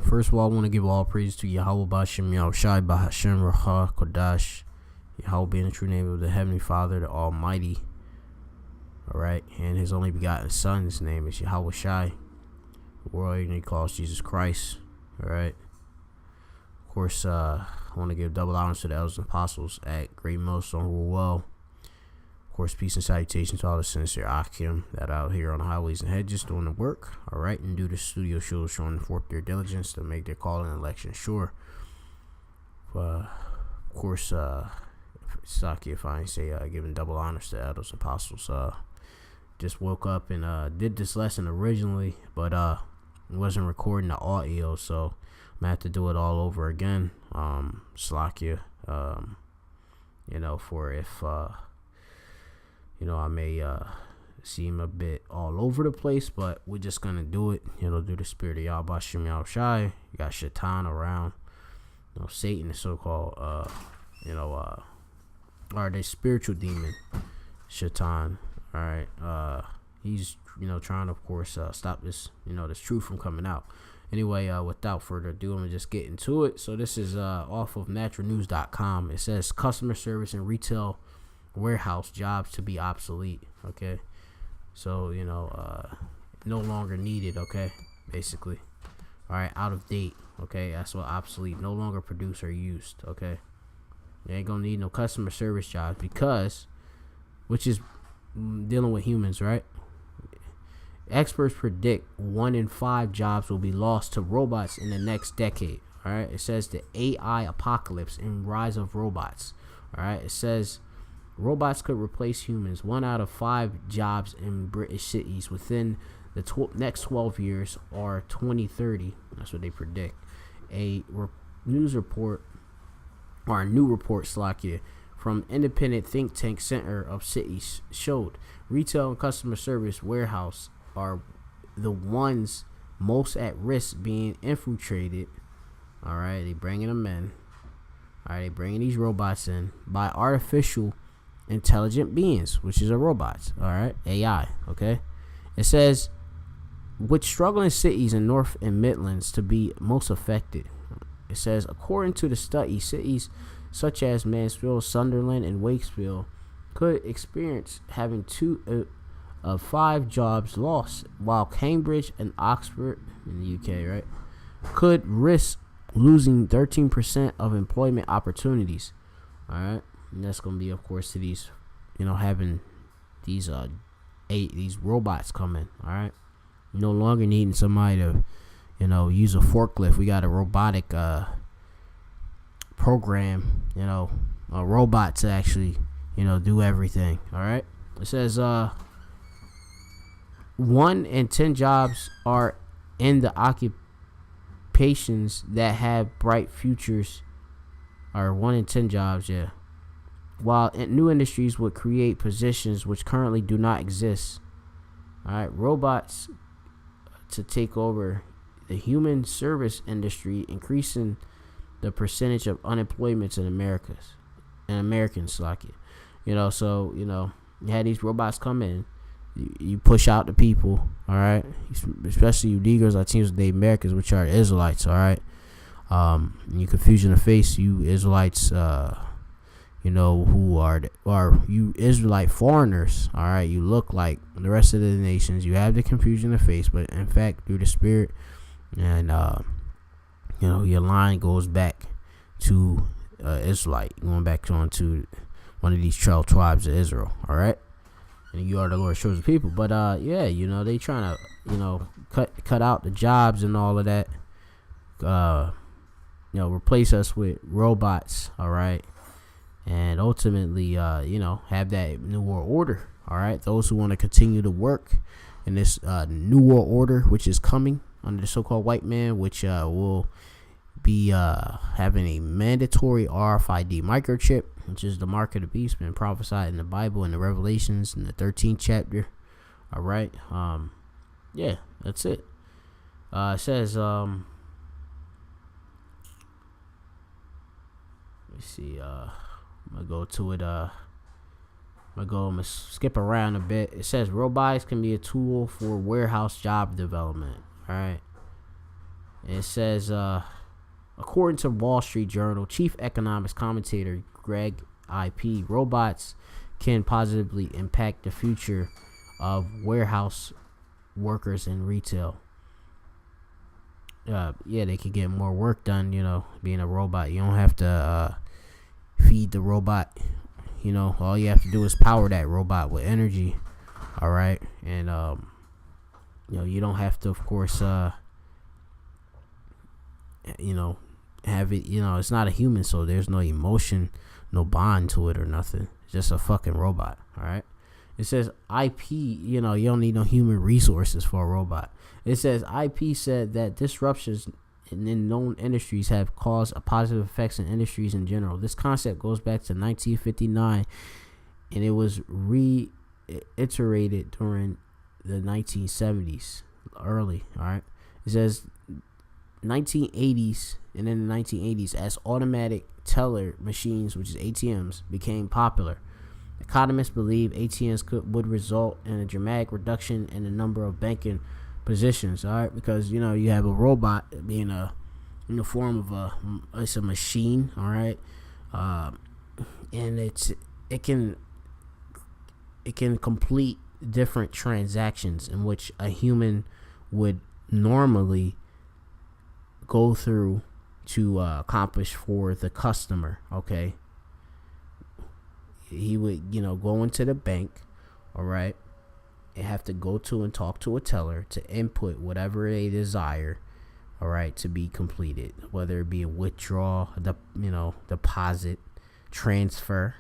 First of all, I want to give all praise to Yahweh Bashem Yahushai Bahashem Raha Kodash. Yahweh being the true name of the Heavenly Father, the Almighty. Alright, and his only begotten Son's name is Yahweh Shai. The world he calls Jesus Christ. Alright. Of course, I want to give double honors to the elders and apostles at Great Millstone who rule well. Of course, peace and salutations to all the sincere Akim that are out here on the highways and hedges doing the work, all right, and do the studio shows showing forth their diligence to make their call and election sure. Of course, Saki, if I ain't say giving double honors to elders and apostles. Just woke up and did this lesson originally, but wasn't recording the audio, so I'm gonna have to do it all over again. Slakia, for if I may seem a bit all over the place, but we're just gonna do it, through the spirit of Yahweh Shem Yahushai. You got Shaitan around, Satan, the so-called, or the spiritual demon, Shaitan. All right, he's trying to, of course, stop this, this truth from coming out. Anyway, without further ado, I'm gonna just get into it. So this is off of naturalnews.com. It says customer service and retail warehouse jobs to be obsolete. Okay, so no longer needed. Okay, basically, all right, out of date. Okay, that's what obsolete, no longer produced or used. Okay, you ain't gonna need no customer service jobs because, which is dealing with humans, right? Experts predict 1 in 5 jobs will be lost to robots in the next decade. All right, it says the AI apocalypse and rise of robots. All right, it says robots could replace humans 1 out of 5 jobs in British cities within the next 12 years or 2030. That's what they predict. A new report, Slakia, from independent think tank Center of Cities showed retail and customer service warehouse are the ones most at risk being infiltrated. All right, they bringing them in. All right, they bringing these robots in by artificial intelligent beings, which is a robots. All right, AI. Okay, it says with struggling cities in North and Midlands to be most affected. It says according to the study, cities such as Mansfield, Sunderland, and Wakefield could experience having 2 of 5 jobs lost, while Cambridge and Oxford in the UK, right, could risk losing 13% of employment opportunities. All right, and that's gonna be, of course, to these, having these these robots coming. All right, no longer needing somebody to, use a forklift. We got a robotic program, a robot to actually, do everything. All right, it says 1 in 10 jobs are in the occupations that have bright futures, or 1 in 10 jobs, while new industries would create positions which currently do not exist. All right, robots to take over the human service industry, increasing the percentage of unemployment in Americans, like it. So you had these robots come in, you push out the people, all right, especially you Negroes, Latinos, the Americans, which are Israelites, all right. You confusion the face, you Israelites, who are you Israelite foreigners, all right. You look like the rest of the nations. You have the confusion of face, but in fact, through the spirit, and your line goes back to Israelite, going back on to one of these 12 tribes of Israel, all right. And you are the Lord's chosen people. But they trying to cut out the jobs and all of that. Replace us with robots, all right, and ultimately have that new world order, all right. Those who want to continue to work in this new world order, which is coming under the so-called white man, which will be having a mandatory RFID microchip, which is the mark of the beast, been prophesied in the Bible in the Revelations in the 13th chapter. All right, that's it. It says let me see. I'm gonna go to it. I'm gonna skip around a bit. It says robotics can be a tool for warehouse job development. All right. And it says, according to Wall Street Journal, chief economics commentator Greg IP, robots can positively impact the future of warehouse workers in retail. Yeah, they could get more work done, being a robot. You don't have to feed the robot. All you have to do is power that robot with energy. All right. And, you don't have to, of course, have it, it's not a human, so there's no emotion, no bond to it or nothing. It's just a fucking robot. All right. It says IP, you don't need no human resources for a robot. It says IP said that disruptions in known industries have caused a positive effects in industries in general. This concept goes back to 1959, and it was reiterated during the 1970s, early. All right. It says 1980s, and in the 1980s, as automatic teller machines, which is ATMs, became popular. Economists believe ATMs would result in a dramatic reduction in the number of banking positions. All right, because you have a robot being in the form of it's a machine. All right, and it can complete different transactions in which a human would normally go through to accomplish for the customer. Okay. He would, go into the bank, all right, and have to go to and talk to a teller to input whatever they desire, all right, to be completed, whether it be a withdrawal, deposit, transfer.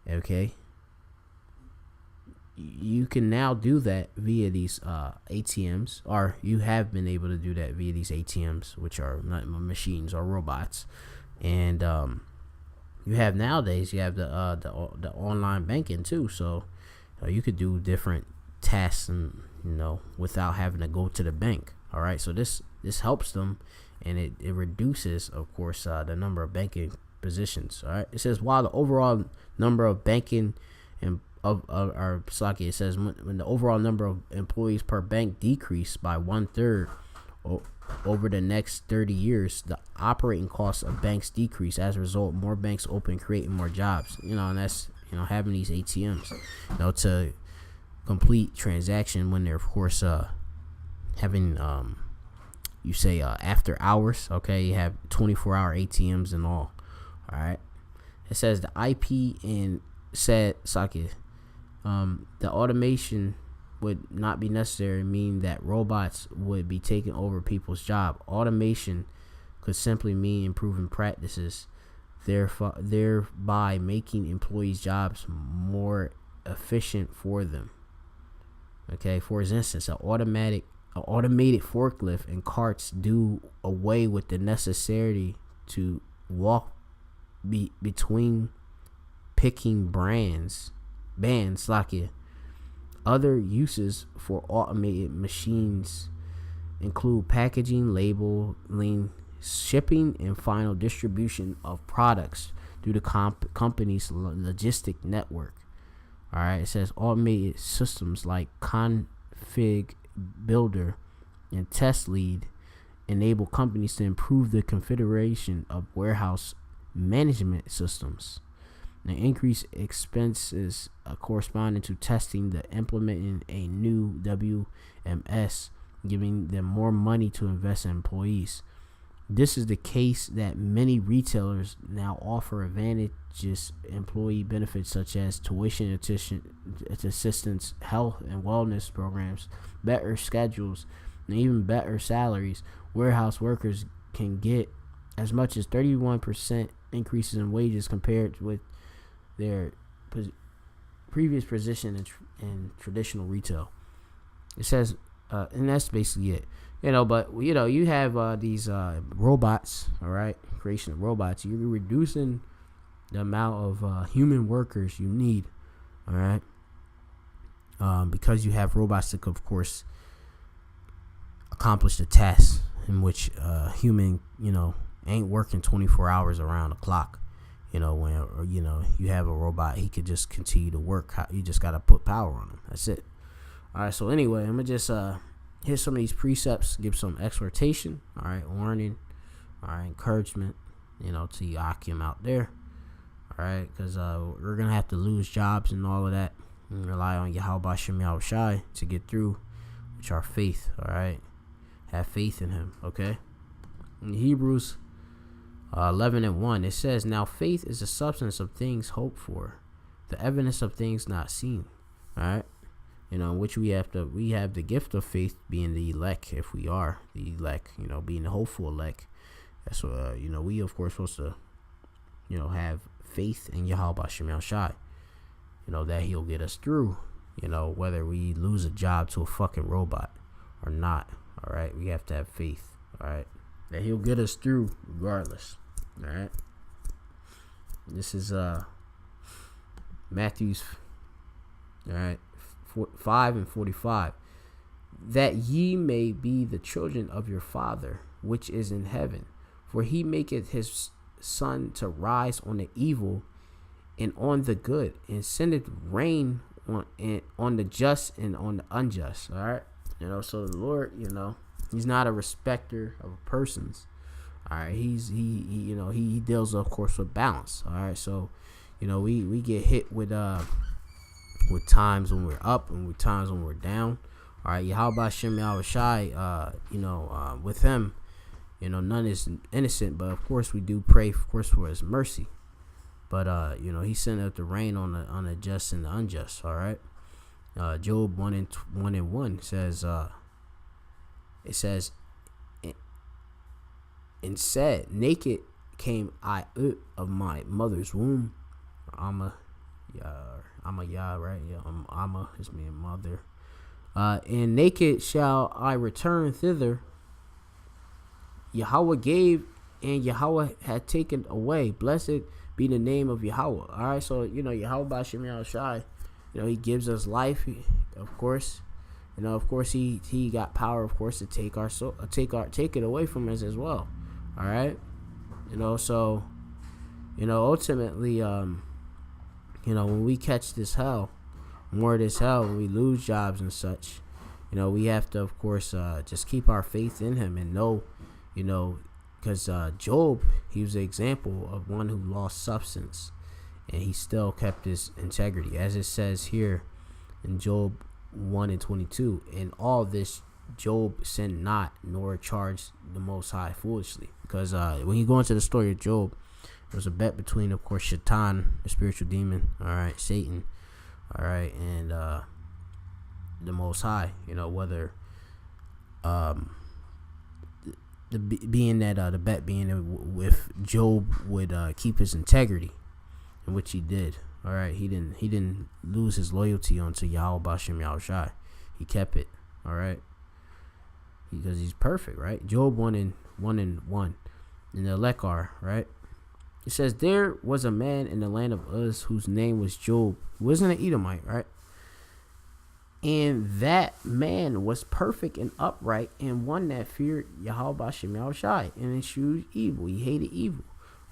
Okay. You can now do that via these ATMs, or you have been able to do that via these ATMs, which are not machines or robots, and you have nowadays. You have the online banking too, so you could do different tasks and without having to go to the bank. All right, so this helps them, and it reduces, of course, the number of banking positions. All right, it says while the overall number of banking and it says when the overall number of employees per bank decreased by 1/3 over the next 30 years, the operating costs of banks decrease. As a result, more banks open, creating more jobs. And that's having these ATMs, to complete transaction when they're, of course, having you say after hours. Okay, you have 24-hour ATMs and all. All right. It says the IP and said Saki. The automation would not be necessary, mean that robots would be taking over people's job. Automation could simply mean improving practices, thereby making employees' jobs more efficient for them. Okay, for instance, an automated forklift and carts do away with the necessity to walk between picking bands like it. Other uses for automated machines include packaging, labeling, shipping, and final distribution of products through the company's logistic network. All right, it says automated systems like Config Builder and Test Lead enable companies to improve the configuration of warehouse management systems. The increased expenses corresponding to testing the implementing a new WMS, giving them more money to invest in employees. This is the case that many retailers now offer advantageous employee benefits such as tuition assistance, health and wellness programs, better schedules, and even better salaries. Warehouse workers can get as much as 31% increases in wages compared with their previous position in traditional retail. It says, and that's basically it. But you have these robots, all right, creation of robots. You're reducing the amount of human workers you need, all right, because you have robots that could, of course, accomplish the tasks in which human, ain't working 24 hours around the clock. When you have a robot, he could just continue to work. You just got to put power on him. That's it. All right. So anyway, I'm gonna just hit some of these precepts, give some exhortation, all right, warning, all right, encouragement, to Yakim out there, all right, because we're going to have to lose jobs and all of that and rely on Yahweh Shem Yahushai to get through, which are faith, all right, have faith in him, okay. In Hebrews 11:1, it says, now faith is the substance of things hoped for, the evidence of things not seen, all right. Which we have the gift of faith, being the elect, if we are the elect, being the hopeful elect. That's what, we of course supposed to, have faith in Yahweh Shem Yahushai, that he'll get us through, whether we lose a job to a fucking robot or not. All right. We have to have faith. All right. That he'll get us through regardless. All right. This is, Matthew's, all right, 5:45, that ye may be the children of your Father which is in heaven, for he maketh his sun to rise on the evil and on the good, and sendeth rain on the just and on the unjust. All right, so the Lord, he's not a respecter of persons. All right, he deals, of course, with balance. All right, so we get hit with times when we're up and with times when we're down. All right, Yahweh Shem Yahushai, with him, none is innocent, but of course we do pray, of course, for his mercy. But he sent out the rain on the just and the unjust. All right, Job 1:1 says, it says, and said, naked came I out of my mother's womb. Amma, right? Yeah, Amma is me and mother. And naked shall I return thither. Yahweh gave, and Yahweh had taken away. Blessed be the name of Yahweh. All right, so Yahweh Bashem Yahushai, he gives us life. Of course, he got power, of course, to take it away from us as well. All right, so ultimately, when we catch this hell, more of this hell, when we lose jobs and such, we have to, of course, just keep our faith in him and know, because Job, he was an example of one who lost substance and he still kept his integrity, as it says here in Job 1:22. In all this, Job sinned not, nor charged the Most High foolishly. Because when you go into the story of Job, there was a bet between, of course, Shaitan, the spiritual demon, all right, Satan, all right, and the Most High, whether the bet being if Job would keep his integrity, in which he did. All right, he didn't lose his loyalty unto Yahweh Bashem Yahushai. He kept it. All right, because he's perfect, right? Job 1:1 in the Lekar, right? It says, there was a man in the land of Uz whose name was Job, who wasn't an Edomite, right? And that man was perfect and upright, and one that feared Yahweh Shem Yahushai and eschewed evil. He hated evil.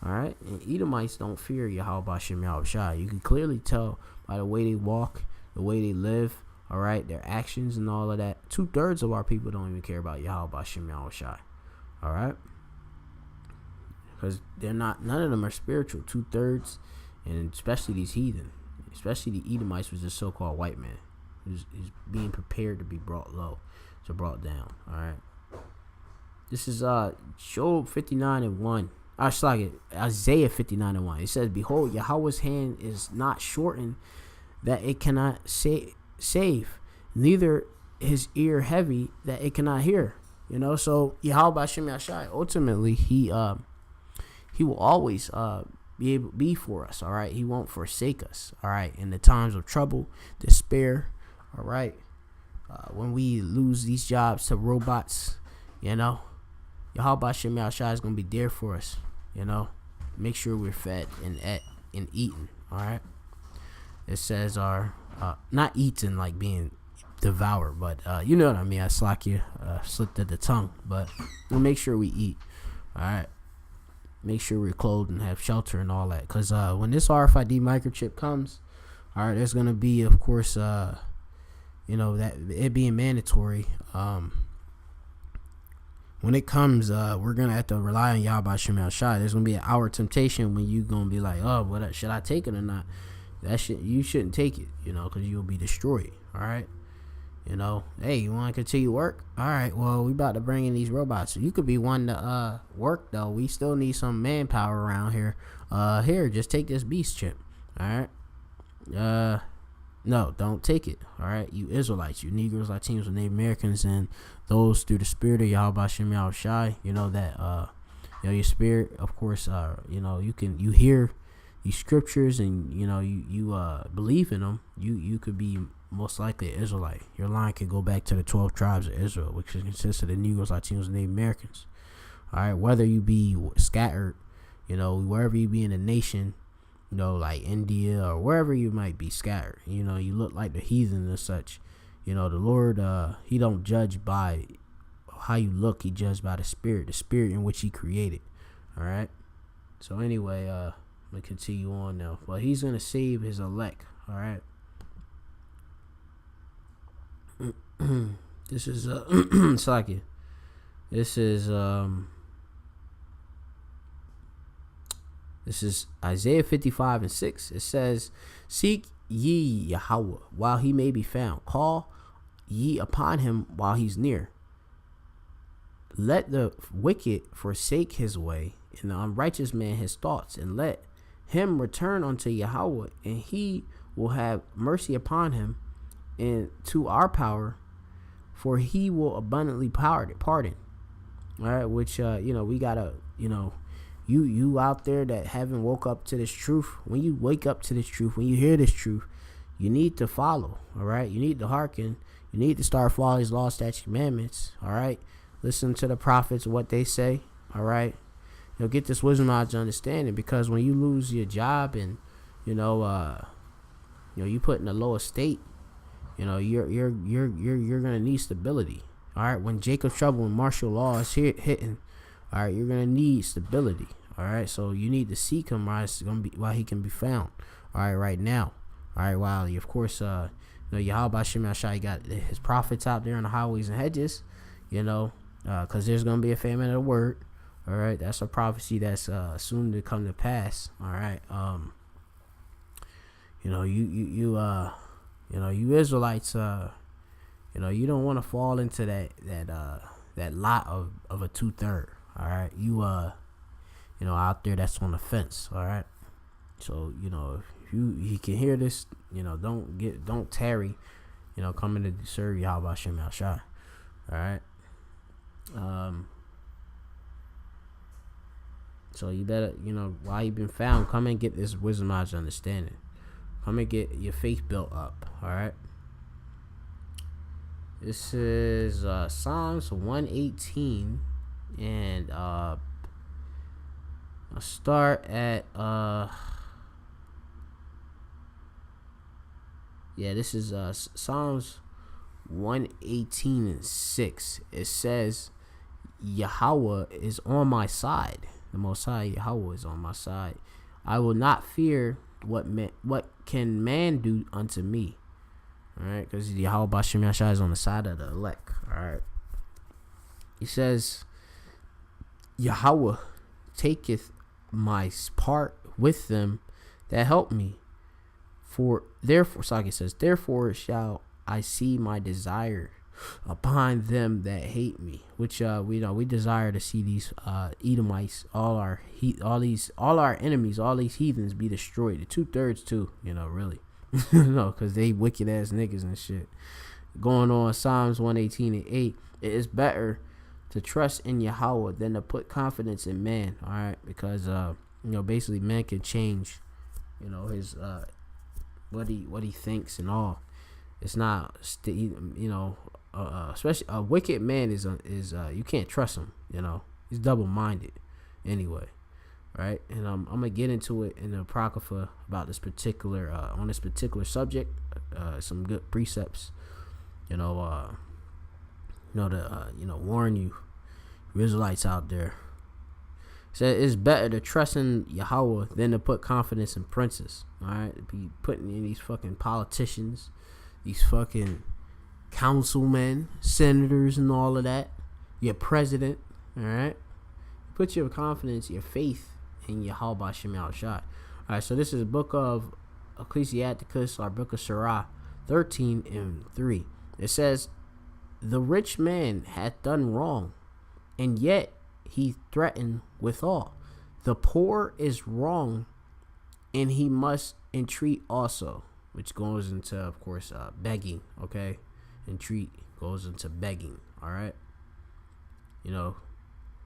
All right, and Edomites don't fear Yahweh Shem Yahushai. You can clearly tell by the way they walk, the way they live. All right, their actions and all of that. 2/3 of our people don't even care about Yahweh Shem Yahushai. All right, because none of them are spiritual. 2/3, and especially these heathen, especially the Edomites, was the so-called white man. He's being prepared to be brought low, to brought down. All right. This is Job 59:1. Isaiah 59:1. It says, behold, Yahweh's hand is not shortened that it cannot save, neither his ear heavy that it cannot hear. So Yahweh Hashem Yashai, ultimately he will always be for us. All right, he won't forsake us. All right, in the times of trouble, despair. All right, when we lose these jobs to robots, Yahweh Hashem Yashai is gonna be there for us. Make sure we're fed and eaten. All right. It says not eaten like being devoured, but you know what I mean. I slipped at the tongue, but we'll make sure we eat. All right. Make sure we're clothed and have shelter and all that. Because when this RFID microchip comes, all right, there's gonna be, of course, that it being mandatory. when it comes, we're gonna have to rely on Yahweh Shem Shai. There's gonna be an hour temptation when you gonna be like, oh, what should I take it or not? That shit, you shouldn't take it, because you'll be destroyed. All right. Hey, you want to continue work? All right, well, we about to bring in these robots. So you could be one to work, though. We still need some manpower around here. Here, just take this beast chip. All right. No, don't take it. All right, you Israelites, you Negroes, Latinos, and Native Americans, and those through the spirit of Yahweh Shem Yahweh Shai. That your spirit, of course. You hear these scriptures, and you believe in them. You could be most likely an Israelite. Your line could go back to the 12 tribes of Israel, which consists of the Negroes, Latinos, and Native Americans. All right, whether you be scattered, wherever you be in the nation, like India or wherever you might be scattered, you look like the heathen and such. The Lord, he don't judge by how you look. He judges by the spirit in which he created. All right. So anyway, I'm going to continue on now. Well, he's going to save his elect. All right. This is Salakia. This is Isaiah 55:6. It says, "Seek ye Yahweh while he may be found. Call ye upon him while he's near. Let the wicked forsake his way, and the unrighteous man his thoughts, and let him return unto Yahweh, and he will have mercy upon him, and to our power, for he will abundantly pardon." All right, which we gotta, you out there that haven't woke up to this truth. When you wake up to this truth, when you hear this truth, you need to follow. All right, you need to hearken. You need to start following his law, statutes, commandments. All right, listen to the prophets, what they say. All right, get this wisdom, knowledge, understanding. Because when you lose your job and you put in a lower state, you're gonna need stability. All right, when Jacob's trouble and martial law is hitting, all right, you're gonna need stability. All right, so you need to seek him while he can be found. All right, right now. All right, while of course, Yahweh Shem Shai got his prophets out there on the highways and hedges, because there's gonna be a famine of the word. All right, that's a prophecy that's soon to come to pass. All right, you Israelites, you don't want to fall into that lot of a 2/3. All right, you out there that's on the fence. All right, so if you can hear this, don't tarry, coming to serve Yahweh Shem Shai. All right, so you better, while you've been found, come and get this wisdom, knowledge, understanding. Come and get your faith built up. All right. This is Psalms 118, and I'll start at this is Psalms 118:6. It says, "Yahweh is on my side. The Most High Yahweh is on my side. I will not fear what can man do unto me." All right, because Yahweh Bashem Yashai is on the side of the elect. All right, he says, "Yahweh taketh my part with them that help me. Saki says, therefore shall I see my desire upon them that hate me." Which we desire to see these Edomites, all our enemies, all these heathens be destroyed. The 2/3 too, really. Because they wicked ass niggas and shit. Going on, Psalms 118:8. It is better to trust in Yahweh than to put confidence in man. All right, because basically man can change, his what he thinks and all. It's not, especially a wicked man is you can't trust him. He's double-minded anyway. Right, and I'm gonna get into it in the Apocrypha about this particular on this particular subject. Some good precepts, to warn you Israelites out there. So it's better to trust in Yahweh than to put confidence in princes. All right, be putting in these fucking politicians, these fucking councilmen, senators, and all of that. Your president. All right, put your confidence, your faith in Yahweh Bashem Yahushai. All right, so this is the book of Ecclesiasticus, our book of Sirach, 13:3. It says, "The rich man hath done wrong, and yet he threatened withal. The poor is wrong, and he must entreat also," which goes into, of course, begging. Okay, entreat goes into begging. All right, you know,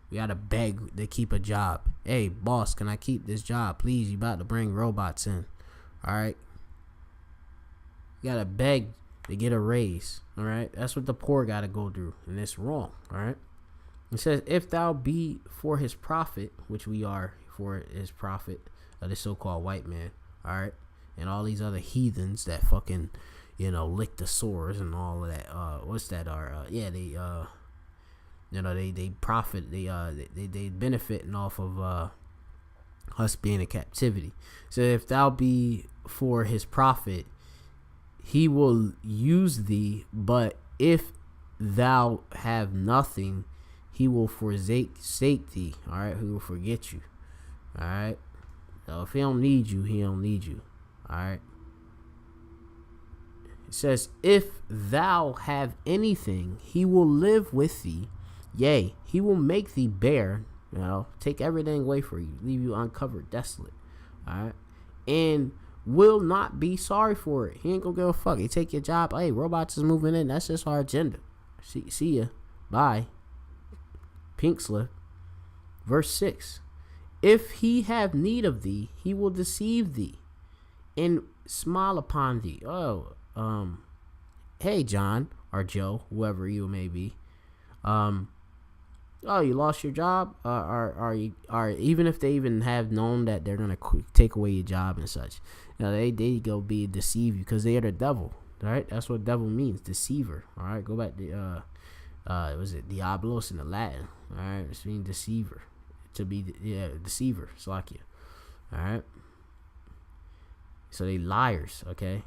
we gotta beg to keep a job. Hey, boss, can I keep this job, please? You about to bring robots in. All right, you gotta beg to get a raise. All right, that's what the poor gotta go through, and it's wrong. All right, it says, "If thou be for his profit," which we are for his profit, the so-called white man. All right, and all these other heathens that fucking, lick the sores and all of that. What's that? They profit. They benefiting off of us being in captivity. So if thou be for his profit, he will use thee, but if thou have nothing, he will forsake thee. All right, he will forget you. All right, so if he don't need you, he don't need you. All right. It says, "If thou have anything, he will live with thee. Yea, he will make thee bare, take everything away from you, leave you uncovered, desolate." All right, and will not be sorry for it. He ain't gonna give a fuck. He take your job. Hey, robots is moving in. That's just our agenda. See ya. Bye. Pink slip. Verse 6. "If he have need of thee, he will deceive thee and smile upon thee." Hey, John or Joe, whoever you may be. You lost your job? Are even if they even have known that they're gonna take away your job and such, they go be deceive you because they are the devil. All right, that's what devil means, deceiver. All right, go back to was it Diablos in the Latin? All right, it's mean deceiver, to be deceiver. Slakia. All right, so they liars. Okay,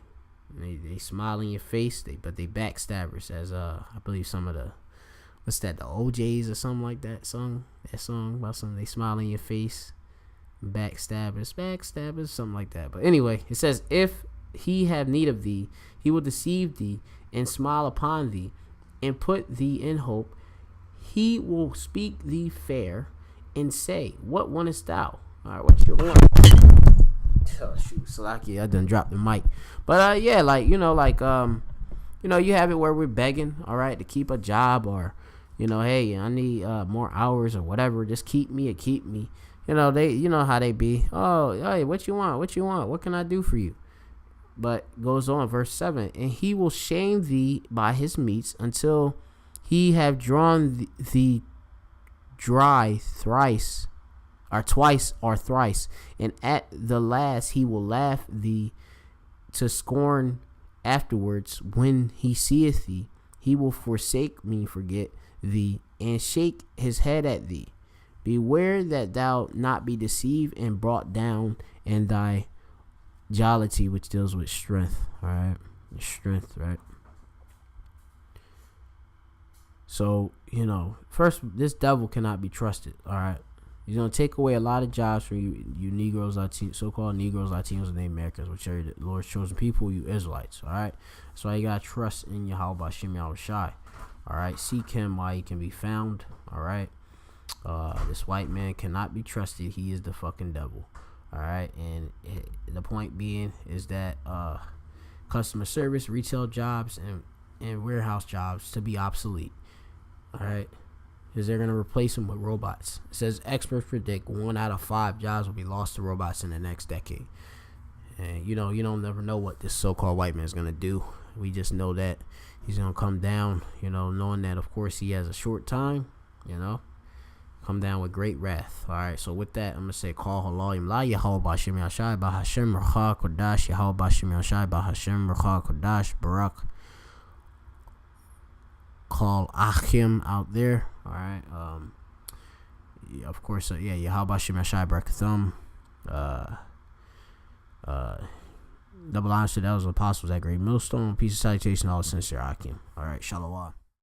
and they smile in your face. But they backstabbers, as I believe some of the. What's that? The OJs or something like that song. That song about something they smile in your face, backstabbers, something like that. But anyway, it says, "If he have need of thee, he will deceive thee and smile upon thee, and put thee in hope. He will speak thee fair, and say, What wantest thou?" All right, what you want? Oh shoot, Salaki, I done dropped the mic. But you have it where we're begging, all right, to keep a job, or hey, I need more hours or whatever. Just keep me. They, how they be. Oh, hey, what you want? What can I do for you? But goes on, verse 7. "And he will shame thee by his meats until he have drawn thee dry twice or thrice. And at the last he will laugh thee to scorn afterwards. When he seeth thee, he will forsake me, forget thee, and shake his head at thee. Beware that thou not be deceived and brought down in thy jollity," which deals with strength. All right, strength, right? So first, this devil cannot be trusted. All right, he's gonna take away a lot of jobs from you Negroes, so-called Negroes, Latinos, and Native Americans, which are the Lord's chosen people, you Israelites. All right, that's why you gotta trust in Yahweh Bashem Yahushai. All right, seek him while he can be found. All right, this white man cannot be trusted. He is the fucking devil. All right, and the point being is that customer service, retail jobs, and warehouse jobs to be obsolete. All right, because they're going to replace them with robots. It says experts predict 1 out of 5 jobs will be lost to robots in the next decade. And you don't never know what this so-called white man is going to do. We just know that he's going to come down, knowing that, of course, he has a short time, come down with great wrath. All right, so with that, I'm going to say, call halayim la Yahweh Bashem Yashai Bahashem Racha Kodash Yahweh Bashem Yashai Bahashem Racha Kodash Barak. Call Achim out there. All right, of course, Yahweh Bashem Yashai Barakathum. Double honors to those apostles at Great Millstone. Peace and salutation, all sincere Akim. All right, Shalom.